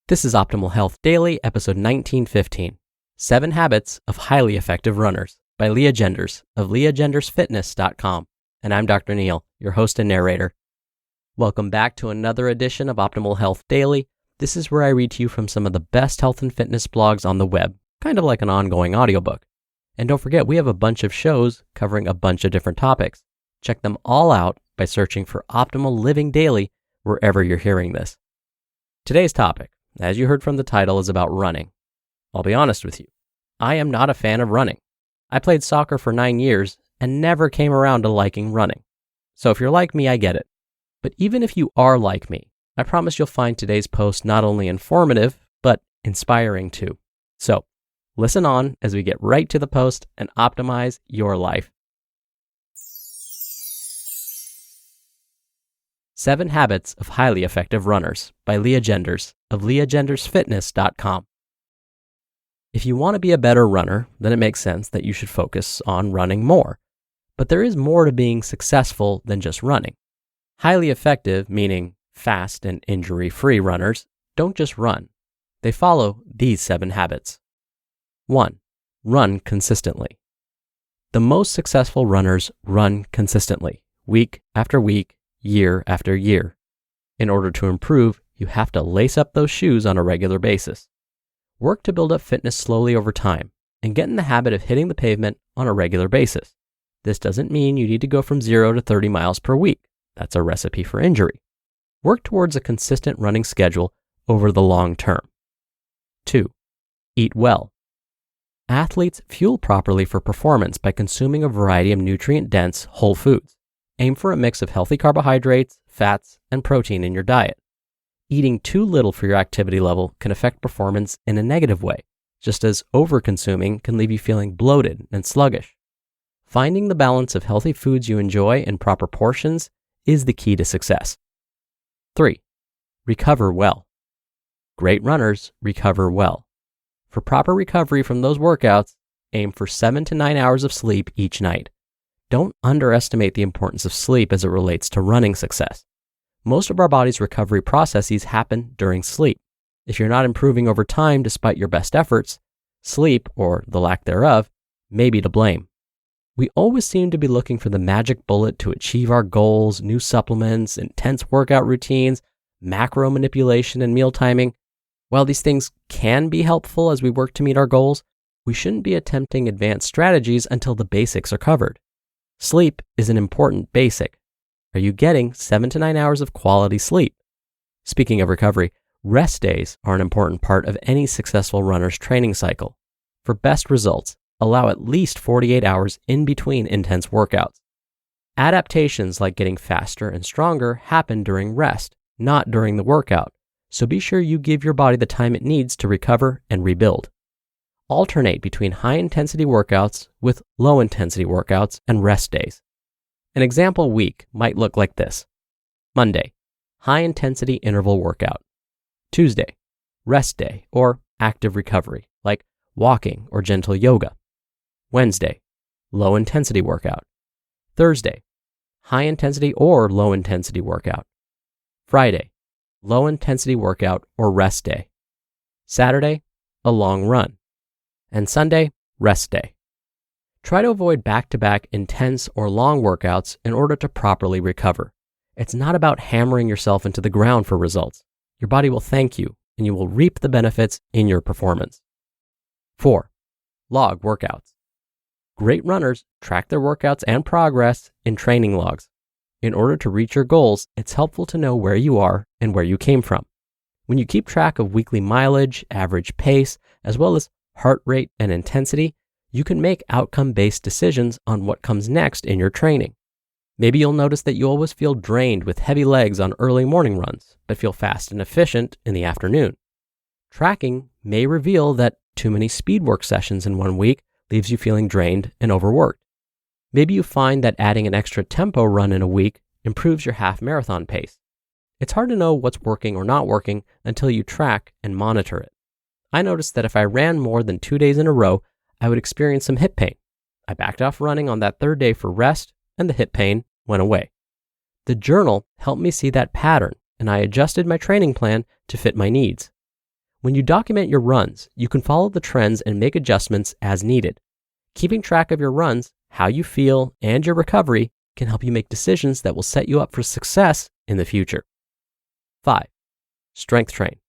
This is Optimal Health Daily, episode 1915, 7 Habits of Highly Effective Runners by Lea Genders of leagendersfitness.com. And I'm Dr. Neil, your host and narrator. Welcome back to another edition of Optimal Health Daily. This is where I read to you from some of the best health and fitness blogs on the web, kind of like an ongoing audiobook. And don't forget, we have a bunch of shows covering a bunch of different topics. Check them all out by searching for Optimal Living Daily wherever you're hearing this. Today's topic, as you heard from the title, is about running. I'll be honest with you, I am not a fan of running. I played soccer for 9 years and never came around to liking running. So if you're like me, I get it. But even if you are like me, I promise you'll find today's post not only informative, but inspiring too. So listen on as we get right to the post and optimize your life. 7 Habits of Highly Effective Runners by Lea Genders of leagendersfitness.com. If you want to be a better runner, then it makes sense that you should focus on running more. But there is more to being successful than just running. Highly effective, meaning fast and injury-free runners, don't just run. They follow these 7 habits. 1. Run consistently. The most successful runners run consistently, week after week, year after year. In order to improve, you have to lace up those shoes on a regular basis. Work to build up fitness slowly over time and get in the habit of hitting the pavement on a regular basis. This doesn't mean you need to go from 0 to 30 miles per week. That's a recipe for injury. Work towards a consistent running schedule over the long term. 2. Eat well. Athletes fuel properly for performance by consuming a variety of nutrient-dense whole foods. Aim for a mix of healthy carbohydrates, fats, and protein in your diet. Eating too little for your activity level can affect performance in a negative way, just as over-consuming can leave you feeling bloated and sluggish. Finding the balance of healthy foods you enjoy in proper portions is the key to success. 3. Recover well. Great runners recover well. For proper recovery from those workouts, aim for 7 to 9 hours of sleep each night. Don't underestimate the importance of sleep as it relates to running success. Most of our body's recovery processes happen during sleep. If you're not improving over time despite your best efforts, sleep, or the lack thereof, may be to blame. We always seem to be looking for the magic bullet to achieve our goals, new supplements, intense workout routines, macro manipulation, and meal timing. While these things can be helpful as we work to meet our goals, we shouldn't be attempting advanced strategies until the basics are covered. Sleep is an important basic. Are you getting 7 to 9 hours of quality sleep? Speaking of recovery, rest days are an important part of any successful runner's training cycle. For best results, allow at least 48 hours in between intense workouts. Adaptations like getting faster and stronger happen during rest, not during the workout, so be sure you give your body the time it needs to recover and rebuild. Alternate between high-intensity workouts with low-intensity workouts and rest days. An example week might look like this. Monday, high-intensity interval workout. Tuesday, rest day or active recovery, like walking or gentle yoga. Wednesday, low-intensity workout. Thursday, high-intensity or low-intensity workout. Friday, low-intensity workout or rest day. Saturday, a long run. And Sunday, rest day. Try to avoid back-to-back intense or long workouts in order to properly recover. It's not about hammering yourself into the ground for results. Your body will thank you, and you will reap the benefits in your performance. 4. Log workouts. Great runners track their workouts and progress in training logs. In order to reach your goals, it's helpful to know where you are and where you came from. When you keep track of weekly mileage, average pace, as well as heart rate and intensity, you can make outcome-based decisions on what comes next in your training. Maybe you'll notice that you always feel drained with heavy legs on early morning runs, but feel fast and efficient in the afternoon. Tracking may reveal that too many speed work sessions in one week leaves you feeling drained and overworked. Maybe you find that adding an extra tempo run in a week improves your half marathon pace. It's hard to know what's working or not working until you track and monitor it. I noticed that if I ran more than 2 days in a row, I would experience some hip pain. I backed off running on that third day for rest, and the hip pain went away. The journal helped me see that pattern, and I adjusted my training plan to fit my needs. When you document your runs, you can follow the trends and make adjustments as needed. Keeping track of your runs, how you feel, and your recovery can help you make decisions that will set you up for success in the future. 5. Strength train.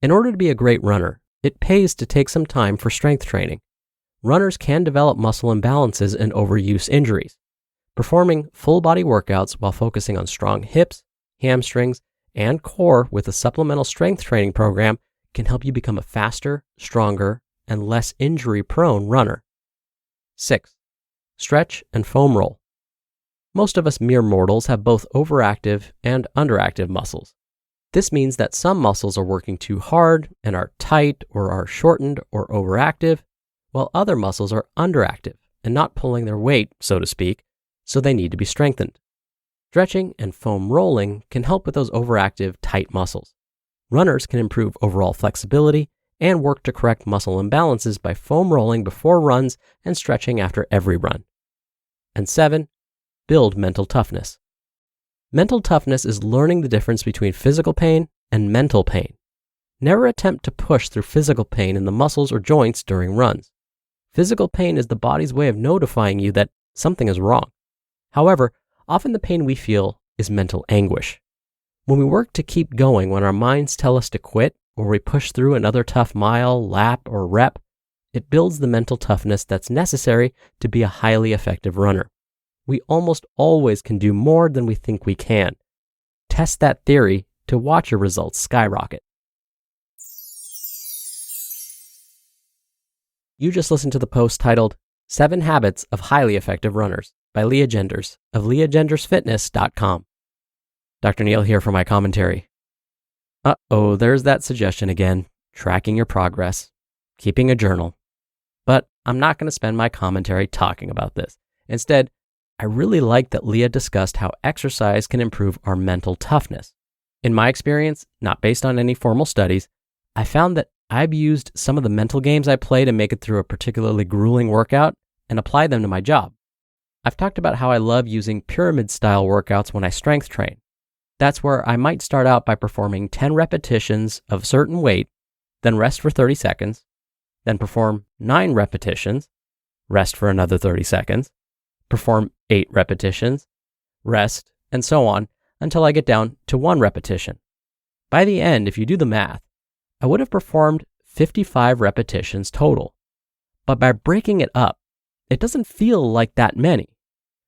In order to be a great runner, it pays to take some time for strength training. Runners can develop muscle imbalances and overuse injuries. Performing full body workouts while focusing on strong hips, hamstrings, and core with a supplemental strength training program can help you become a faster, stronger, and less injury-prone runner. 6. Stretch and foam roll. Most of us mere mortals have both overactive and underactive muscles. This means that some muscles are working too hard and are tight or are shortened or overactive, while other muscles are underactive and not pulling their weight, so to speak, so they need to be strengthened. Stretching and foam rolling can help with those overactive, tight muscles. Runners can improve overall flexibility and work to correct muscle imbalances by foam rolling before runs and stretching after every run. And 7, build mental toughness. Mental toughness is learning the difference between physical pain and mental pain. Never attempt to push through physical pain in the muscles or joints during runs. Physical pain is the body's way of notifying you that something is wrong. However, often the pain we feel is mental anguish. When we work to keep going when our minds tell us to quit, or we push through another tough mile, lap, or rep, it builds the mental toughness that's necessary to be a highly effective runner. We almost always can do more than we think we can. Test that theory to watch your results skyrocket. You just listened to the post titled 7 Habits of Highly Effective Runners by Lea Genders of leagendersfitness.com. Dr. Neal here for my commentary. There's that suggestion again, tracking your progress, keeping a journal. But I'm not going to spend my commentary talking about this. Instead, I really like that Lea discussed how exercise can improve our mental toughness. In my experience, not based on any formal studies, I found that I've used some of the mental games I play to make it through a particularly grueling workout and apply them to my job. I've talked about how I love using pyramid-style workouts when I strength train. That's where I might start out by performing 10 repetitions of a certain weight, then rest for 30 seconds, then perform 9 repetitions, rest for another 30 seconds, perform 8 repetitions, rest, and so on until I get down to 1 repetition. By the end, if you do the math, I would have performed 55 repetitions total. But by breaking it up, it doesn't feel like that many.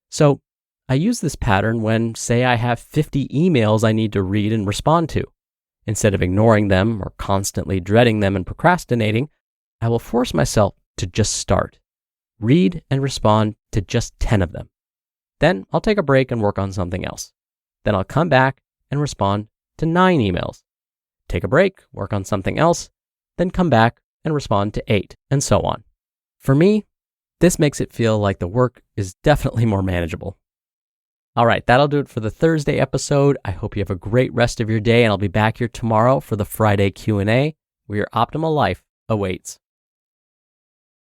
So I use this pattern when, say, I have 50 emails I need to read and respond to. Instead of ignoring them or constantly dreading them and procrastinating, I will force myself to just start. Read and respond to just 10 of them. Then I'll take a break and work on something else. Then I'll come back and respond to 9 emails. Take a break, work on something else, then come back and respond to 8, and so on. For me, this makes it feel like the work is definitely more manageable. All right, that'll do it for the Thursday episode. I hope you have a great rest of your day, and I'll be back here tomorrow for the Friday Q&A, where your optimal life awaits.